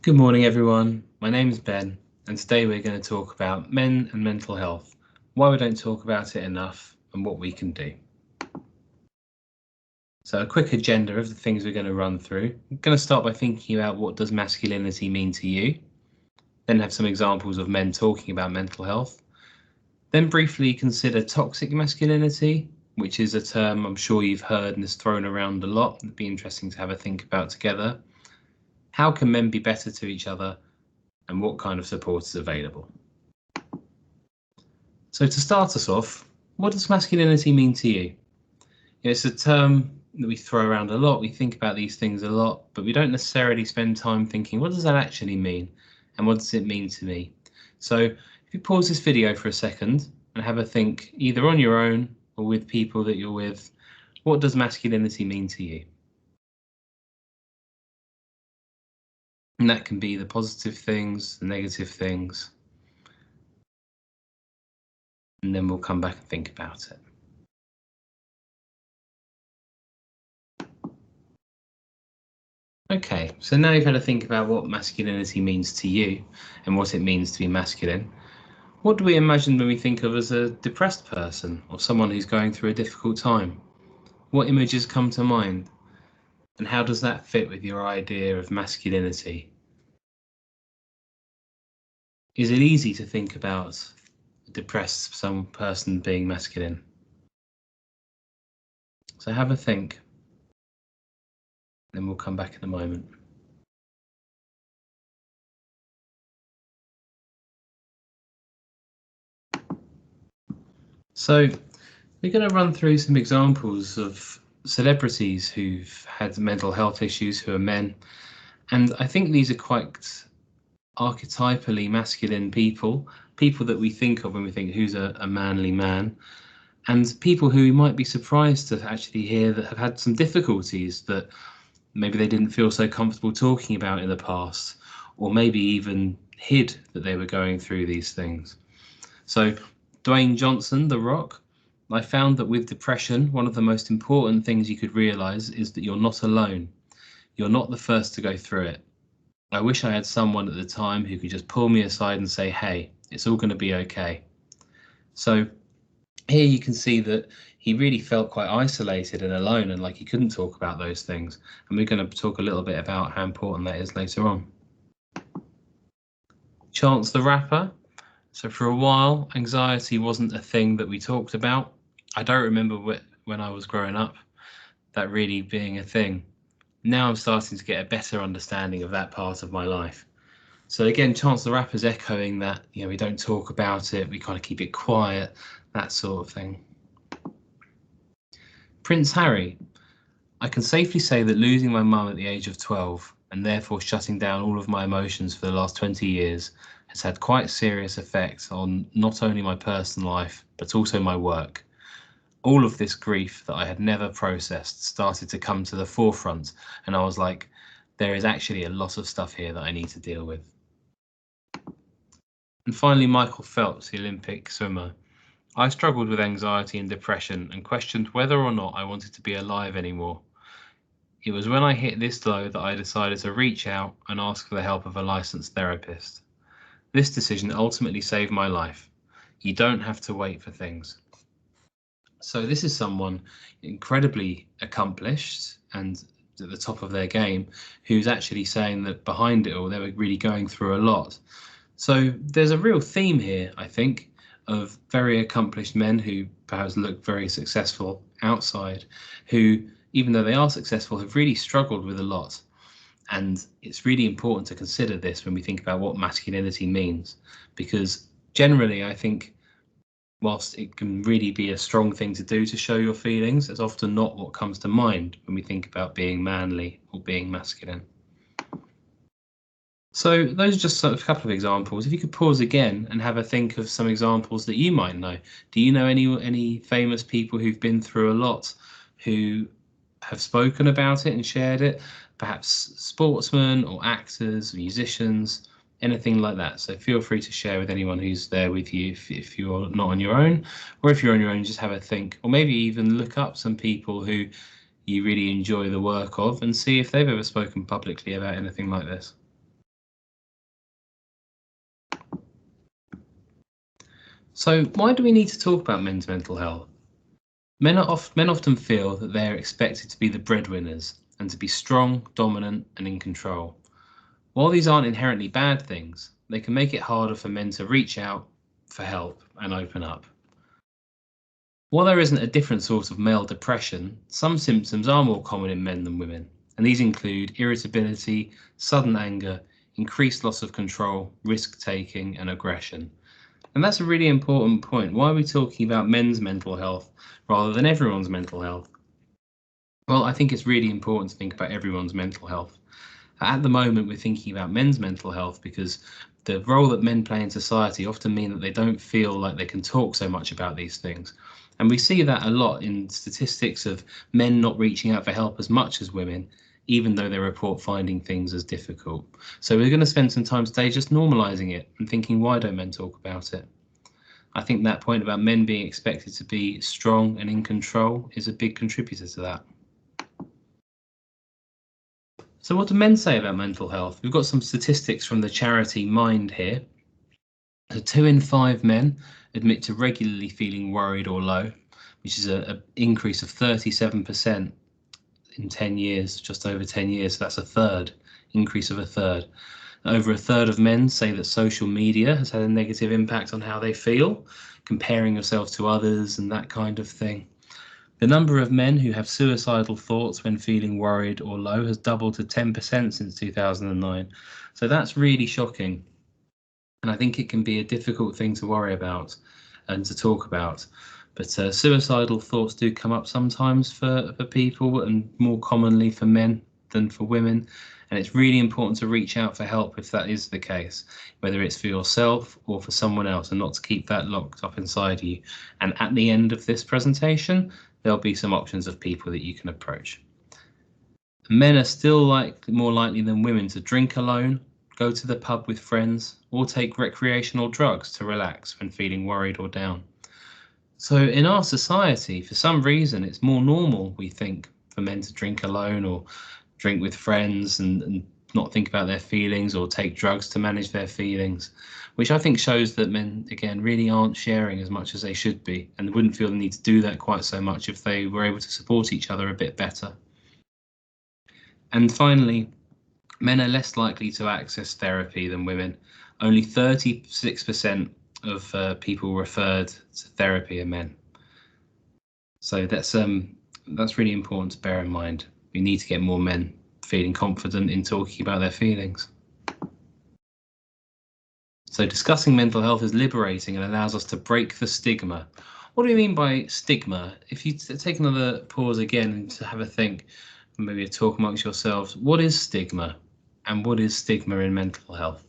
Good morning, everyone. My name is Ben, and today we're going to talk about men and mental health, why we don't talk about it enough, and what we can do. So a quick agenda of the things we're going to run through. I'm going to start by thinking about what does masculinity mean to you, then have some examples of men talking about mental health, then briefly consider toxic masculinity, which is a term I'm sure you've heard and is thrown around a lot. It'd be interesting to have a think about together. How can men be better to each other, and what kind of support is available? So to start us off, what does masculinity mean to you? It's a term that we throw around a lot. We think about these things a lot, but we don't necessarily spend time thinking, what does that actually mean? And what does it mean to me? So if you pause this video for a second and have a think, either on your own or with people that you're with, what does masculinity mean to you? And that can be the positive things, the negative things. And then we'll come back and think about it. Okay, so now you've had to think about what masculinity means to you and what it means to be masculine. What do we imagine when we think of as a depressed person or someone who's going through a difficult time? What images come to mind? And how does that fit with your idea of masculinity? Is it easy to think about a depressed person being masculine? So have a think, then we'll come back in a moment. So we're going to run through some examples of celebrities who've had mental health issues who are men. And I think these are quite archetypally masculine people that we think of when we think who's a manly man, and people who we might be surprised to actually hear that have had some difficulties that maybe they didn't feel so comfortable talking about in the past, or maybe even hid that they were going through these things. So Dwayne Johnson, The Rock, I found that with depression, one of the most important things you could realize is that you're not alone. You're not the first to go through it. I wish I had someone at the time who could just pull me aside and say, hey, it's all going to be okay. So here you can see that he really felt quite isolated and alone and like he couldn't talk about those things. And we're going to talk a little bit about how important that is later on. Chance the Rapper. So for a while, anxiety wasn't a thing that we talked about. I don't remember when I was growing up that really being a thing. Now I'm starting to get a better understanding of that part of my life. So again, Chance the Rapper's echoing that, we don't talk about it, we kind of keep it quiet, that sort of thing. Prince Harry. I can safely say that losing my mum at the age of 12 and therefore shutting down all of my emotions for the last 20 years has had quite serious effects on not only my personal life, but also my work. All of this grief that I had never processed started to come to the forefront, and I was like, there is actually a lot of stuff here that I need to deal with. And finally, Michael Phelps, the Olympic swimmer. I struggled with anxiety and depression and questioned whether or not I wanted to be alive anymore. It was when I hit this low that I decided to reach out and ask for the help of a licensed therapist. This decision ultimately saved my life. You don't have to wait for things. So this is someone incredibly accomplished and at the top of their game who's actually saying that behind it all, they were really going through a lot. So there's a real theme here, I think, of very accomplished men who perhaps look very successful outside, who, even though they are successful, have really struggled with a lot. And it's really important to consider this when we think about what masculinity means, because generally, I think, whilst it can really be a strong thing to do to show your feelings, it's often not what comes to mind when we think about being manly or being masculine. So those are just sort of a couple of examples. If you could pause again and have a think of some examples that you might know. Do you know any famous people who've been through a lot, who have spoken about it and shared it? Perhaps sportsmen or actors, musicians, anything like that. So feel free to share with anyone who's there with you if you're not on your own, or if you're on your own, just have a think, or maybe even look up some people who you really enjoy the work of and see if they've ever spoken publicly about anything like this. So why do we need to talk about men's mental health? Men often feel that they're expected to be the breadwinners and to be strong, dominant, and in control. While these aren't inherently bad things, they can make it harder for men to reach out for help and open up. While there isn't a different sort of male depression, some symptoms are more common in men than women, and these include irritability, sudden anger, increased loss of control, risk-taking, and aggression. And that's a really important point. Why are we talking about men's mental health rather than everyone's mental health? Well, I think it's really important to think about everyone's mental health. At the moment, we're thinking about men's mental health because the role that men play in society often mean that they don't feel like they can talk so much about these things. And we see that a lot in statistics of men not reaching out for help as much as women, even though they report finding things as difficult. So we're going to spend some time today just normalizing it and thinking, why don't men talk about it? I think that point about men being expected to be strong and in control is a big contributor to that. So what do men say about mental health? We've got some statistics from the charity Mind here. So 2 in 5 men admit to regularly feeling worried or low, which is an increase of 37% in 10 years, just over 10 years. So that's a third, increase of a third. Over a third of men say that social media has had a negative impact on how they feel, comparing yourself to others and that kind of thing. The number of men who have suicidal thoughts when feeling worried or low has doubled to 10% since 2009. So that's really shocking. And I think it can be a difficult thing to worry about and to talk about. But suicidal thoughts do come up sometimes for people, and more commonly for men than for women. And it's really important to reach out for help if that is the case, whether it's for yourself or for someone else, and not to keep that locked up inside you. And at the end of this presentation, there'll be some options of people that you can approach. Men are still more likely than women to drink alone, go to the pub with friends, or take recreational drugs to relax when feeling worried or down. So in our society, for some reason, it's more normal, we think, for men to drink alone or drink with friends and not think about their feelings or take drugs to manage their feelings, which I think shows that men, again, really aren't sharing as much as they should be, and they wouldn't feel the need to do that quite so much if they were able to support each other a bit better. And finally, men are less likely to access therapy than women. Only 36% of people referred to therapy are men. So that's really important to bear in mind. We need to get more men feeling confident in talking about their feelings. So discussing mental health is liberating and allows us to break the stigma. What do you mean by stigma? If you take another pause again and to have a think, maybe a talk amongst yourselves, what is stigma? And what is stigma in mental health?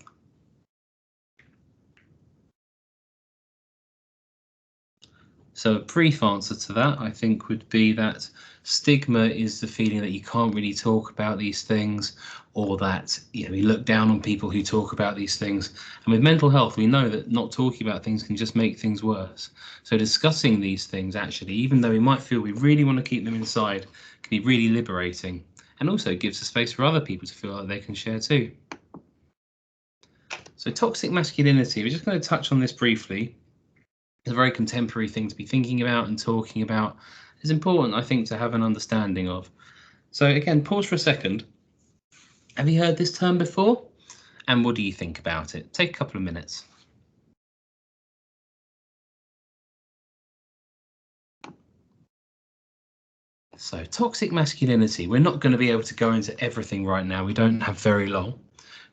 So a brief answer to that, I think, would be that stigma is the feeling that you can't really talk about these things, or that you look down on people who talk about these things. And with mental health, we know that not talking about things can just make things worse. So discussing these things, actually, even though we might feel we really want to keep them inside, can be really liberating, and also gives a space for other people to feel like they can share too. So toxic masculinity, we're just going to touch on this briefly. It's a very contemporary thing to be thinking about and talking about. It's important, I think, to have an understanding of. So again, pause for a second. Have you heard this term before? And what do you think about it? Take a couple of minutes. So toxic masculinity, we're not going to be able to go into everything right now. We don't have very long,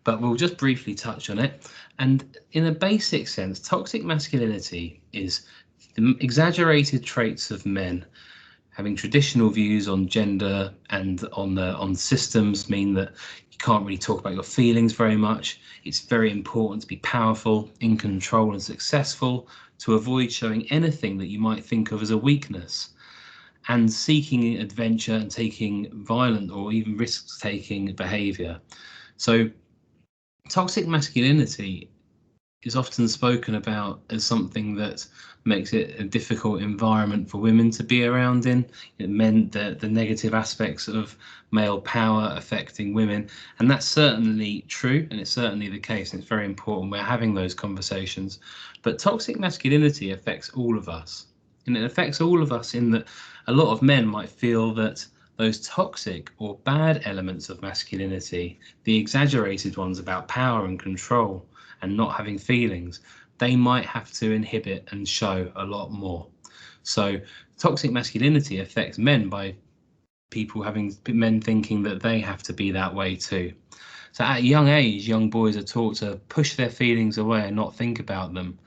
but we'll just briefly touch on it. And in a basic sense, toxic masculinity is the exaggerated traits of men having traditional views on gender and on systems mean that you can't really talk about your feelings very much. It's very important to be powerful, in control and successful, to avoid showing anything that you might think of as a weakness, and seeking adventure and taking violent or even risk-taking behavior. So toxic masculinity is often spoken about as something that makes it a difficult environment for women to be around in. It meant that the negative aspects of male power affecting women, and that's certainly true, and it's certainly the case, and it's very important we're having those conversations. But toxic masculinity affects all of us, and it affects all of us in that a lot of men might feel that those toxic or bad elements of masculinity, the exaggerated ones about power and control and not having feelings, they might have to inhibit and show a lot more. So toxic masculinity affects men by men thinking that they have to be that way too. So at a young age, young boys are taught to push their feelings away and not think about them,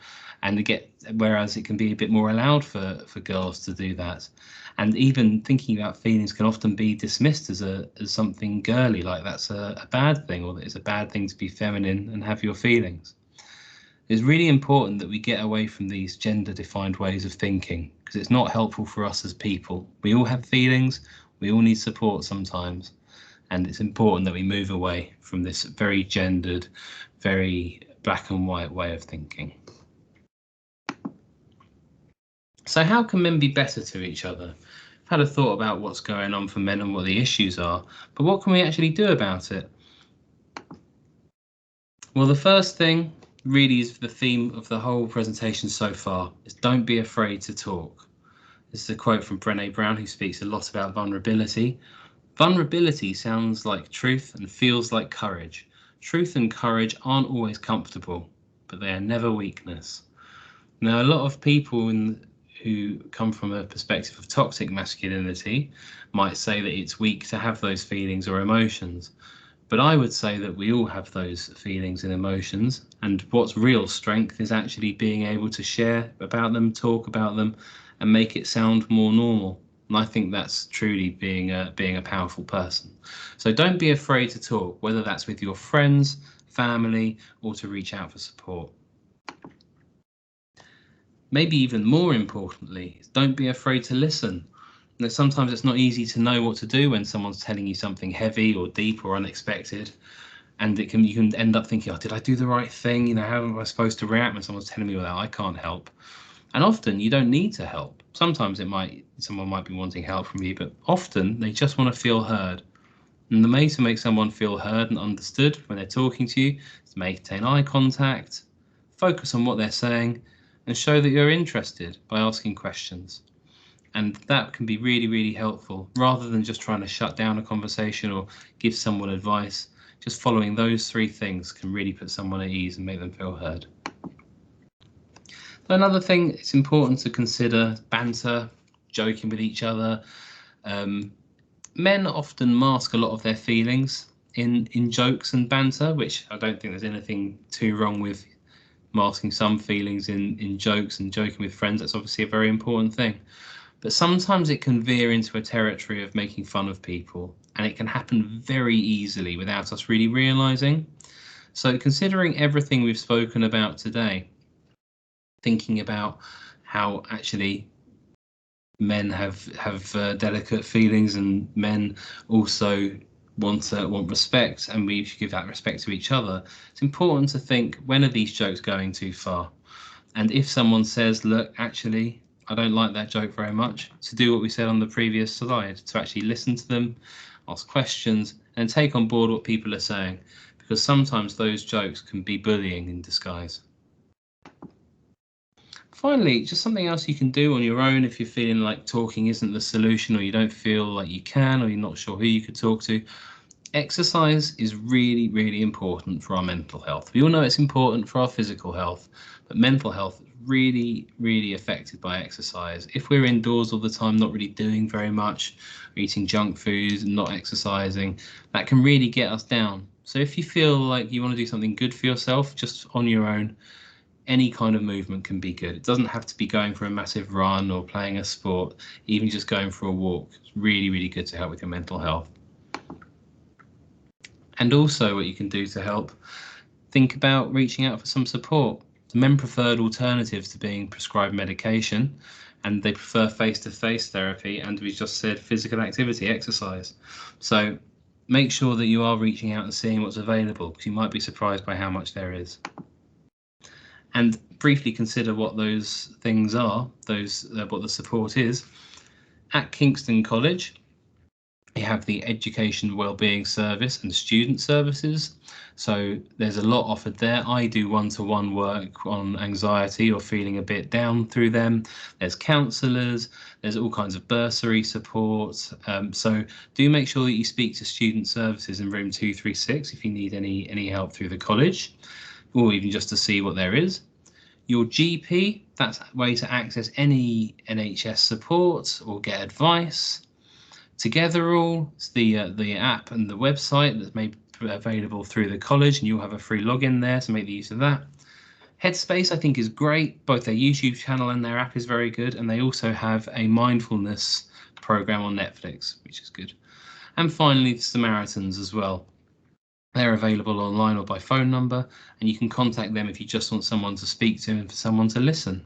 whereas it can be a bit more allowed for girls to do that. And even thinking about feelings can often be dismissed as something girly, like that's a bad thing, or that it's a bad thing to be feminine and have your feelings. It's really important that we get away from these gender-defined ways of thinking, because it's not helpful for us as people. We all have feelings, we all need support sometimes, and it's important that we move away from this very gendered, very black and white way of thinking. So how can men be better to each other? I've had a thought about what's going on for men and what the issues are, but what can we actually do about it? Well, the first thing really is the theme of the whole presentation so far, is don't be afraid to talk. This is a quote from Brené Brown, who speaks a lot about vulnerability. Vulnerability sounds like truth and feels like courage. Truth and courage aren't always comfortable, but they are never weakness. Now, a lot of people who come from a perspective of toxic masculinity might say that it's weak to have those feelings or emotions. But I would say that we all have those feelings and emotions, and what's real strength is actually being able to share about them, talk about them, and make it sound more normal. And I think that's truly being a powerful person. So don't be afraid to talk, whether that's with your friends, family, or to reach out for support. Maybe even more importantly, don't be afraid to listen. Now, sometimes it's not easy to know what to do when someone's telling you something heavy or deep or unexpected, and you can end up thinking, oh, did I do the right thing? You know, how am I supposed to react when someone's telling me that I can't help? And often you don't need to help. Sometimes someone might be wanting help from you, but often they just want to feel heard. And the way to make someone feel heard and understood when they're talking to you is to maintain eye contact, focus on what they're saying, and show that you're interested by asking questions. And that can be really, really helpful, rather than just trying to shut down a conversation or give someone advice. Just following those three things can really put someone at ease and make them feel heard. Another thing it's important to consider, banter, joking with each other. Men often mask a lot of their feelings in jokes and banter, which I don't think there's anything too wrong with masking some feelings in jokes and joking with friends. That's obviously a very important thing. But sometimes it can veer into a territory of making fun of people, and it can happen very easily without us really realizing. So considering everything we've spoken about today, thinking about how actually men have delicate feelings, and men also want respect, and we should give that respect to each other. It's important to think, when are these jokes going too far? And if someone says, look, actually, I don't like that joke very much, to do what we said on the previous slide, to actually listen to them, ask questions, and take on board what people are saying, because sometimes those jokes can be bullying in disguise. Finally, just something else you can do on your own if you're feeling like talking isn't the solution, or you don't feel like you can, or you're not sure who you could talk to. Exercise is really, really important for our mental health. We all know it's important for our physical health, but mental health is really, really affected by exercise. If we're indoors all the time, not really doing very much, eating junk foods and not exercising, that can really get us down. So if you feel like you want to do something good for yourself, just on your own, any kind of movement can be good. It doesn't have to be going for a massive run or playing a sport. Even just going for a walk is really, really good to help with your mental health. And also what you can do to help, think about reaching out for some support. Men preferred alternatives to being prescribed medication, and they prefer face-to-face therapy, and we just said physical activity, exercise. So make sure that you are reaching out and seeing what's available, because you might be surprised by how much there is. and briefly consider what those things are, what the support is. At Kingston College, we have the Education Wellbeing Service and Student Services. So there's a lot offered there. I do one-to-one work on anxiety or feeling a bit down through them. There's counsellors, there's all kinds of bursary support. So do make sure that you speak to Student Services in room 236 if you need any help through the college, or even just to see what there is. Your GP, that's a way to access any NHS support or get advice. Togetherall, it's the app and the website that's made available through the college, and you'll have a free login there, so make the use of that. Headspace, I think, is great. Both their YouTube channel and their app is very good, and they also have a mindfulness program on Netflix, which is good. And finally, the Samaritans as well. They're available online or by phone number, and you can contact them if you just want someone to speak to and for someone to listen.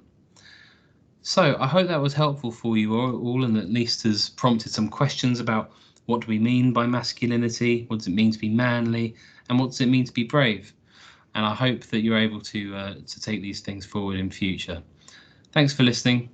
So I hope that was helpful for you all, and at least has prompted some questions about what do we mean by masculinity, what does it mean to be manly, and what does it mean to be brave. And I hope that you're able to take these things forward in future. Thanks for listening.